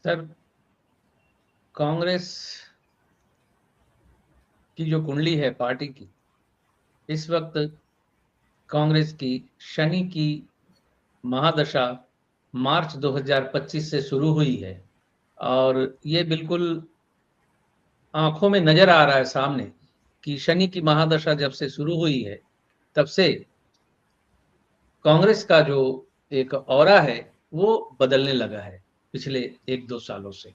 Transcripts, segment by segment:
Sir, Congress की जो कुंडली है पार्टी की, इस वक्त कांग्रेस की शनि की महादशा मार्च 2025 से शुरू हुई है और ये बिल्कुल आंखों में नजर आ रहा है सामने कि शनि की महादशा जब से शुरू हुई है तब से कांग्रेस का जो एक ऑरा है वो बदलने लगा है पिछले 1-2 सालों से।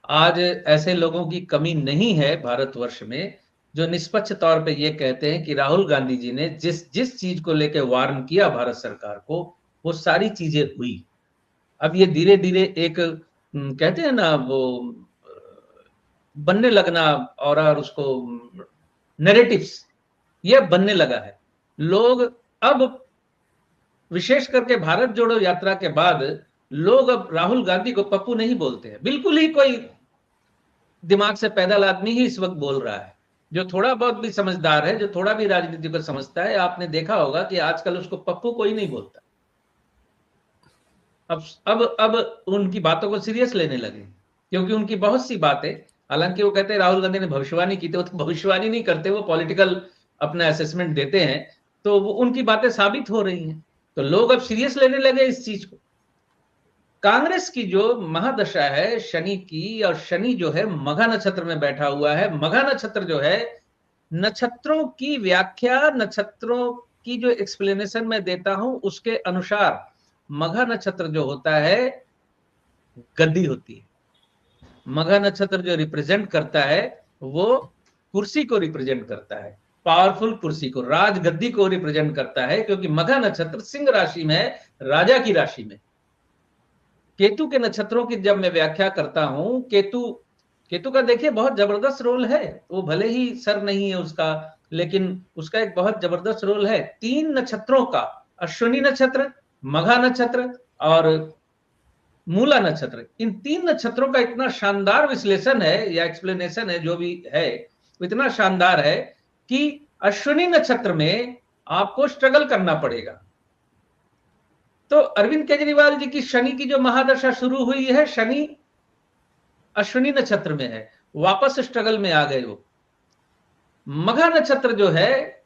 आज ऐसे लोगों की कमी नहीं है भारतवर्ष में जो निष्पक्ष तौर पे ये कहते हैं कि राहुल गांधी जी ने जिस जिस चीज को लेकर वार्न किया भारत सरकार को, वो सारी चीजें हुई। अब ये धीरे धीरे एक कहते हैं ना वो बनने लगना और उसको नैरेटिव्स ये बनने लगा है। लोग अब विशेष करके भारत जोड़ो यात्रा के बाद लोग अब राहुल गांधी को पप्पू नहीं बोलते हैं। बिल्कुल ही कोई दिमाग से पैदल आदमी ही इस वक्त बोल रहा है, जो थोड़ा बहुत भी समझदार है, जो थोड़ा भी राजनीति को समझता है। आपने देखा होगा कि आजकल उसको पप्पू कोई नहीं बोलता। अब उनकी बातों को सीरियस लेने लगे, क्योंकि उनकी बहुत सी बातें, हालांकि वो कहते हैं राहुल गांधी ने भविष्यवाणी की थी, वो तो भविष्यवाणी नहीं करते, वो पॉलिटिकल अपना असेसमेंट देते हैं, तो वो उनकी बातें साबित हो रही हैं, तो लोग अब सीरियस लेने लगे इस चीज को। कांग्रेस की जो महादशा है शनि की, और शनि जो है मघा नक्षत्र में बैठा हुआ है। मघा नक्षत्र जो है, नक्षत्रों की व्याख्या, नक्षत्रों की जो एक्सप्लेनेशन मैं देता हूं उसके अनुसार मघा नक्षत्र जो होता है गद्दी होती है। मघा नक्षत्र जो रिप्रेजेंट करता है वो कुर्सी को रिप्रेजेंट करता है, पावरफुल कुर्सी को, राजगद्दी को रिप्रेजेंट करता है, क्योंकि मघा नक्षत्र सिंह राशि में है, राजा की राशि में। केतु के नक्षत्रों की जब मैं व्याख्या करता हूं, केतु का देखिए बहुत जबरदस्त रोल है। वो भले ही सर नहीं है उसका, लेकिन उसका एक बहुत जबरदस्त रोल है। 3 नक्षत्रों का, अश्विनी नक्षत्र, मघा नक्षत्र और मूला नक्षत्र, इन 3 नक्षत्रों का इतना शानदार विश्लेषण है या एक्सप्लेनेशन है, जो भी है वो इतना शानदार है कि अश्विनी नक्षत्र में आपको स्ट्रगल करना पड़ेगा। तो अरविंद केजरीवाल जी की शनि की जो महादशा शुरू हुई है, शनि अश्विनी नक्षत्र में है, वापस स्ट्रगल में आ गए वो। मघा नक्षत्र जो है,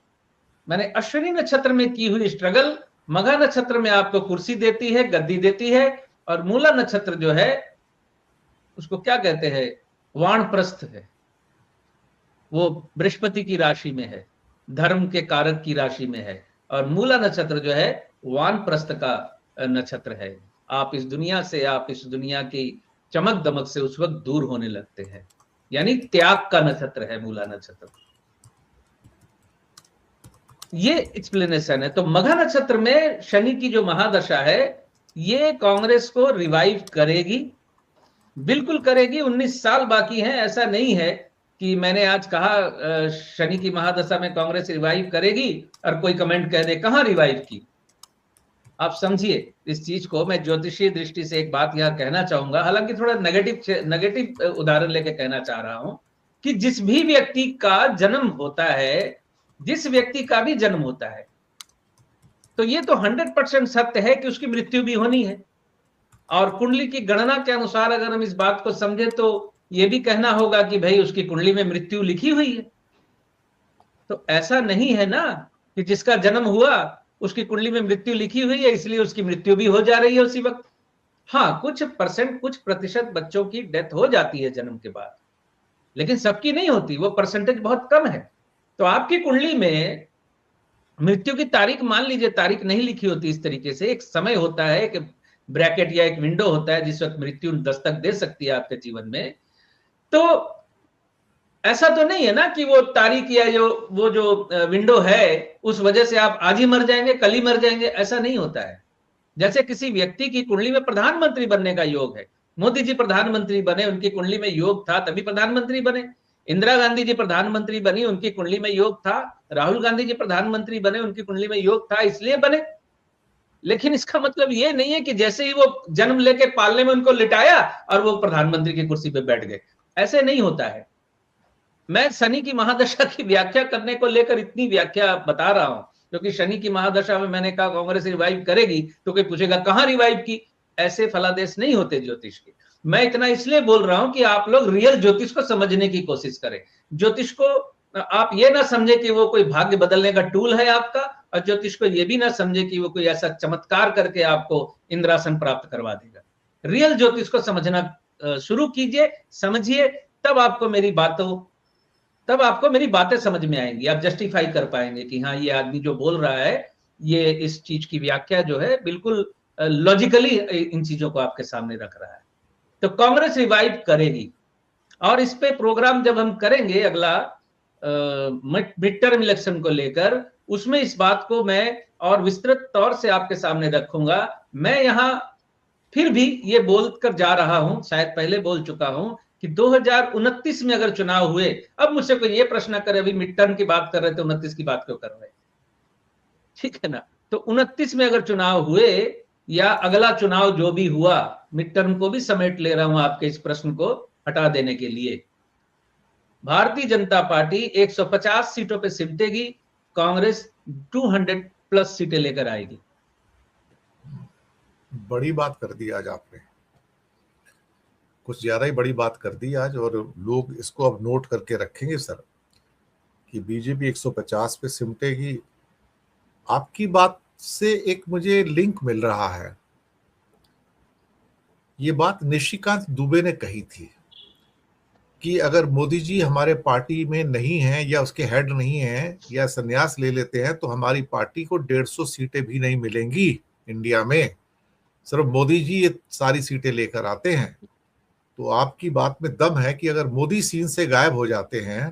मैंने अश्विनी नक्षत्र में की हुई स्ट्रगल मघा नक्षत्र में आपको कुर्सी देती है, गद्दी देती है। और मूला नक्षत्र जो है उसको क्या कहते हैं, वानप्रस्थ है, वो बृहस्पति की राशि में है, धर्म के कारक की राशि में है। और मूला नक्षत्र जो है वानप्रस्थ का नक्षत्र है। आप इस दुनिया से, आप इस दुनिया की चमक दमक से उस वक्त दूर होने लगते हैं, यानी त्याग का नक्षत्र है मूला नक्षत्र। ये एक्सप्लेनेशन है। तो मघा नक्षत्र में शनि की जो महादशा है ये कांग्रेस को रिवाइव करेगी, बिल्कुल करेगी। 19 साल बाकी हैं, ऐसा नहीं है कि मैंने आज कहा शनि की महादशा में कांग्रेस रिवाइव करेगी और कोई कमेंट कह दे कहां रिवाइव की। आप समझिए इस चीज को। मैं ज्योतिषीय दृष्टि से एक बात यहां कहना चाहूंगा, हालांकि थोड़ा नेगेटिव उदाहरण लेके कहना चाह रहा हूं कि जिस भी व्यक्ति का जन्म होता है, जिस व्यक्ति का भी जन्म होता है, तो ये तो 100% सत्य है कि उसकी मृत्यु भी होनी है। और कुंडली की गणना के अनुसार अगर हम इस बात को समझे तो ये भी कहना होगा कि भाई उसकी कुंडली में मृत्यु लिखी हुई है। तो ऐसा नहीं है ना कि जिसका जन्म हुआ उसकी कुंडली में मृत्यु लिखी हुई है इसलिए उसकी मृत्यु भी हो जा रही है उसी वक्त। हाँ, कुछ प्रतिशत बच्चों की डेथ हो जाती है जन्म के बाद, लेकिन सबकी नहीं होती, वो परसेंटेज बहुत कम है। तो आपकी कुंडली में मृत्यु की तारीख, मान लीजिए तारीख नहीं लिखी होती इस तरीके से, एक समय होता है, एक ब्रैकेट या एक विंडो होता है जिस वक्त मृत्यु दस्तक दे सकती है आपके जीवन में। तो ऐसा तो नहीं है ना कि वो तारीख या जो विंडो है उस वजह से आप आज ही मर जाएंगे, कल ही मर जाएंगे, ऐसा नहीं होता है। जैसे किसी व्यक्ति की कुंडली में प्रधानमंत्री बनने का योग है, मोदी जी प्रधानमंत्री बने, उनकी कुंडली में योग था तभी प्रधानमंत्री बने। इंदिरा गांधी जी प्रधानमंत्री बनी, उनकी कुंडली में योग था। राहुल गांधी जी प्रधानमंत्री बने, उनकी कुंडली में योग था, इसलिए बने। लेकिन इसका मतलब ये नहीं है कि जैसे ही वो जन्म लेके पालने में उनको लिटाया और वो प्रधानमंत्री की कुर्सी पे बैठ गए, ऐसे नहीं होता है। मैं शनि की महादशा की व्याख्या करने को लेकर इतनी व्याख्या बता रहा हूं, क्योंकि शनि की महादशा में मैंने कहा कांग्रेस रिवाइव करेगी, तो कोई पूछेगा कहां रिवाइव की। ऐसे फलादेश नहीं होते ज्योतिष के। मैं इतना इसलिए बोल रहा हूं कि आप लोग रियल ज्योतिष को समझने की कोशिश करें। ज्योतिष को आप ये ना समझे कि वो कोई भाग्य बदलने का टूल है आपका, और ज्योतिष को ये भी ना समझे कि वो कोई ऐसा चमत्कार करके आपको इंद्रासन प्राप्त करवा देगा। रियल ज्योतिष को समझना शुरू कीजिए, समझिए, तब आपको मेरी बातें समझ में आएंगी। आप जस्टिफाई कर पाएंगे कि हाँ, ये आदमी जो बोल रहा है, ये इस चीज की व्याख्या जो है बिल्कुल लॉजिकली इन चीजों को आपके सामने रख रहा है। तो कांग्रेस रिवाइव करेगी, और इस पे प्रोग्राम जब हम करेंगे अगला मिड टर्म इलेक्शन को लेकर, उसमें इस बात को मैं और विस्तृत तौर से आपके सामने रखूंगा। मैं यहां फिर भी ये बोलकर जा रहा हूं, शायद पहले बोल चुका हूं, कि 2029 में अगर चुनाव हुए, अब मुझसे कोई ये प्रश्न करे, अभी मिड टर्म की बात कर रहे थे, 29 की बात क्यों कर रहे हैं? ठीक है ना? तो 29 में अगर चुनाव हुए, या अगला चुनाव जो भी हुआ, मिड टर्म को भी समेट ले रहा हूं आपके इस प्रश्न को हटा देने के लिए, भारतीय जनता पार्टी 150 सीटों पे सिमटेगी, कांग्रेस 200 प्लस सीटें लेकर आएगी। बड़ी बात कर दी आज आपने, कुछ ज्यादा ही बड़ी बात कर दी आज, और लोग इसको अब नोट करके रखेंगे सर, कि बीजेपी 150 पे सिमटेगी। आपकी बात से एक मुझे लिंक मिल रहा है। ये बात निशिकांत दुबे ने कही थी कि अगर मोदी जी हमारे पार्टी में नहीं हैं, या उसके हेड नहीं हैं, या संन्यास ले लेते हैं, तो हमारी पार्टी को 150 सीटें भी नहीं मिलेंगी इंडिया में, सिर्फ मोदी जी ये सारी सीटें लेकर आते हैं। तो आपकी बात में दम है कि अगर मोदी सीन से गायब हो जाते हैं,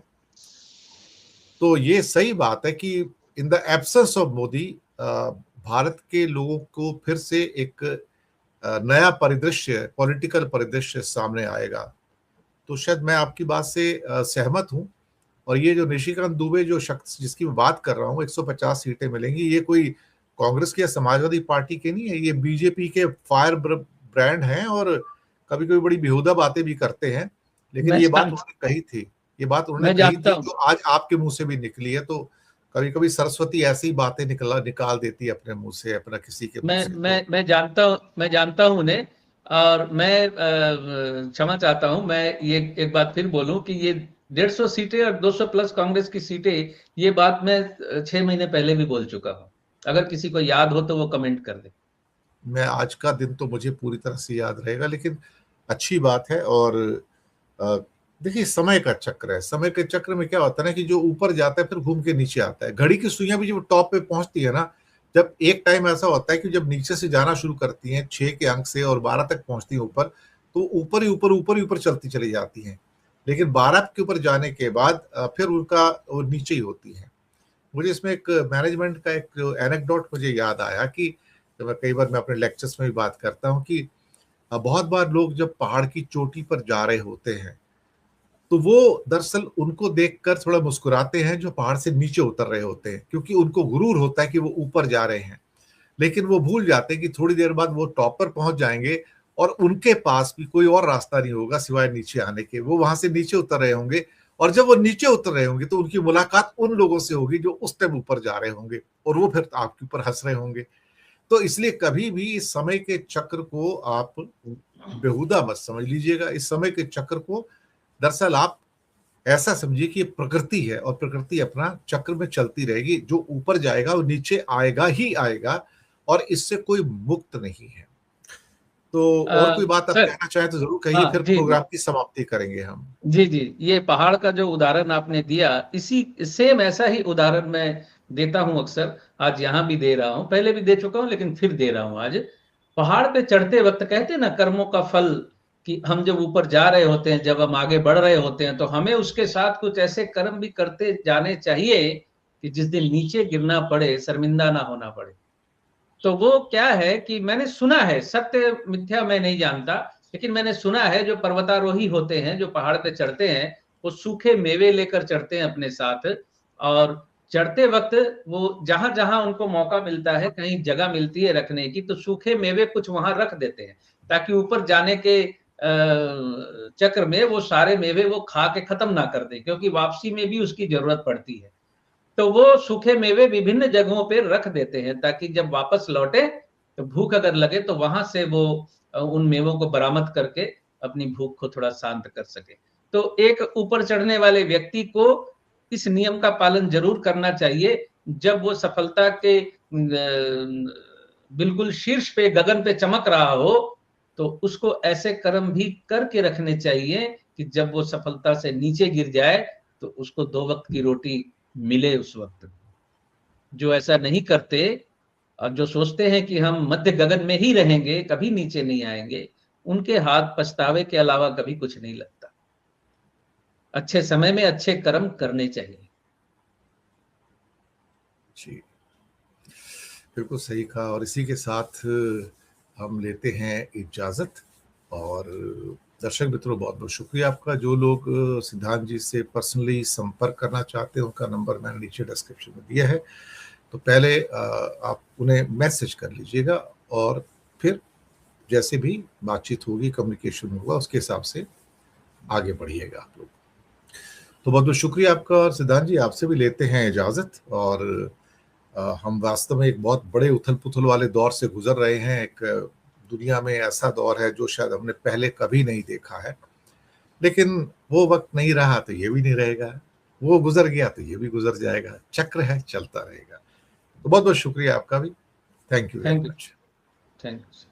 तो ये सही बात है कि in the absence of Modi Bharat के लोगों को फिर से एक नया परिदृश्य, पॉलिटिकल परिदृश्य सामने आएगा। तो शायद मैं आपकी बात से सहमत हूं। और ये जो निशिकांत दुबे जो शख्स जिसकी मैं बात कर रहा हूं, 150 सीटें मिलेंगी, ये कोई कांग्रेस की या समाजवादी पार्टी के नहीं है, ये बीजेपी के फायर ब्रांड हैं, और कभी कभी बड़ी बेहुदा बातें भी करते हैं। लेकिन ये बात उन्होंने कही थी, जो आज आपके मुंह से भी निकली है। तो कभी कभी सरस्वती ऐसी बातें निकाल देती है अपने मुंह से, अपना किसी के मुंह से। मैं जानता हूं उन्हें, और मैं क्षमा चाहता हूं, मैं ये एक बात फिर बोलूं कि ये 150 सीटें और 200 प्लस कांग्रेस की सीटें, ये बात मैं 6 महीने पहले भी बोल चुका हूं। अगर किसी को याद हो तो वो कमेंट कर दे। मैं आज का दिन तो मुझे पूरी तरह से याद रहेगा, लेकिन अच्छी बात है। और देखिए, समय का चक्र है। समय के चक्र में क्या होता है ना, कि जो ऊपर जाता है फिर घूम के नीचे आता है। घड़ी की सुइयां भी जब टॉप पे पहुंचती है ना, जब एक टाइम ऐसा होता है कि जब नीचे से जाना शुरू करती हैं 6 के अंक से और 12 तक पहुंचती है ऊपर, तो ऊपर ही ऊपर चलती चली जाती हैं। लेकिन 12 के ऊपर जाने के बाद फिर उनका वो नीचे ही होती है। मुझे इसमें एक मैनेजमेंट का एक एनेक्डोट मुझे याद आया, कि कई बार मैं अपने लेक्चर्स में भी बात करता हूँ, कि बहुत बार लोग जब पहाड़ की चोटी पर जा रहे होते हैं, तो वो दरअसल उनको देखकर थोड़ा मुस्कुराते हैं जो पहाड़ से नीचे उतर रहे होते हैं, क्योंकि उनको गुरूर होता है कि वो ऊपर जा रहे हैं। लेकिन वो भूल जाते हैं कि थोड़ी देर बाद वो टॉप पर पहुंच जाएंगे, और उनके पास भी कोई और रास्ता नहीं होगा सिवाय नीचे आने के। वो वहां से नीचे उतर रहे होंगे, और जब वो नीचे उतर रहे होंगे तो उनकी मुलाकात उन लोगों से होगी जो उस टाइम ऊपर जा रहे होंगे, और वो फिर आपके ऊपर हंस रहे होंगे। तो इसलिए कभी भी इस समय के चक्र को आप बेहुदा मत समझ लीजिएगा। इस समय के चक्र को दरअसल आप ऐसा समझिए कि ये प्रकृति है, और प्रकृति अपना चक्र में चलती रहेगी। जो ऊपर जाएगा वो नीचे आएगा ही आएगा, और इससे कोई मुक्त नहीं है। तो और कोई बात आप कहना चाहें तो जरूर कहिए, फिर प्रोग्राम की समाप्ति करेंगे हम। जी, ये पहाड़ का जो उदाहरण आपने दिया, इसी सेम ऐसा ही उदाहरण मैं देता हूं अक्सर। आज यहां भी दे रहा हूं, पहले भी दे चुका हूं, लेकिन फिर दे रहा हूं आज। पहाड़ पे चढ़ते वक्त कहते हैं ना, कर्मों का फल, कि हम जब ऊपर जा रहे होते हैं, जब हम आगे बढ़ रहे होते हैं, तो हमें उसके साथ कुछ ऐसे कर्म भी करते जाने चाहिए कि जिस दिन नीचे गिरना पड़े, शर्मिंदा ना होना पड़े। तो वो क्या है कि मैंने सुना है, सत्य मिथ्या मैं नहीं जानता, लेकिन मैंने सुना है जो पर्वतारोही होते हैं, जो पहाड़ पे चढ़ते हैं, वो सूखे मेवे लेकर चढ़ते हैं अपने साथ, और चढ़ते वक्त वो जहां जहां उनको मौका मिलता है, कहीं जगह मिलती है रखने की, तो सूखे मेवे कुछ वहां रख देते हैं, ताकि ऊपर जाने के चक्र में वो सारे मेवे वो खा के खत्म ना कर दें, क्योंकि वापसी में भी उसकी जरूरत पड़ती है। तो वो सूखे मेवे विभिन्न जगहों पे रख देते हैं, ताकि जब वापस लौटे तो भूख अगर लगे तो वहां से वो उन मेवों को बरामद करके अपनी भूख को थोड़ा शांत कर सके। तो एक ऊपर चढ़ने वाले व्यक्ति को इस नियम का पालन जरूर करना चाहिए। जब वो सफलता के बिल्कुल शीर्ष पे, गगन पे चमक रहा हो, तो उसको ऐसे कर्म भी करके रखने चाहिए कि जब वो सफलता से नीचे गिर जाए तो उसको 2 वक्त की रोटी मिले उस वक्त। जो ऐसा नहीं करते और जो सोचते हैं कि हम मध्य गगन में ही रहेंगे, कभी नीचे नहीं आएंगे, उनके हाथ पछतावे के अलावा कभी कुछ नहीं लगता। अच्छे समय में अच्छे कर्म करने चाहिए। जी, बिल्कुल सही कहा। और इसी के साथ हम लेते हैं इजाजत। और दर्शक मित्रों, बहुत बहुत शुक्रिया आपका। जो लोग सिद्धांत जी से पर्सनली संपर्क करना चाहते हैं, उनका नंबर मैंने नीचे डिस्क्रिप्शन में दिया है, तो पहले आप उन्हें मैसेज कर लीजिएगा और फिर जैसे भी बातचीत होगी, कम्युनिकेशन होगा, उसके हिसाब से आगे बढ़िएगा आप लोग। तो बहुत बहुत शुक्रिया आपका। और सिद्धांत जी, आपसे भी लेते हैं इजाजत। और हम वास्तव में एक बहुत बड़े उथल पुथल वाले दौर से गुजर रहे हैं। एक दुनिया में ऐसा दौर है जो शायद हमने पहले कभी नहीं देखा है, लेकिन वो वक्त नहीं रहा तो ये भी नहीं रहेगा, वो गुजर गया तो ये भी गुजर जाएगा। चक्र है, चलता रहेगा। तो बहुत बहुत शुक्रिया आपका भी। Thank you very thank you. Much. Thank you.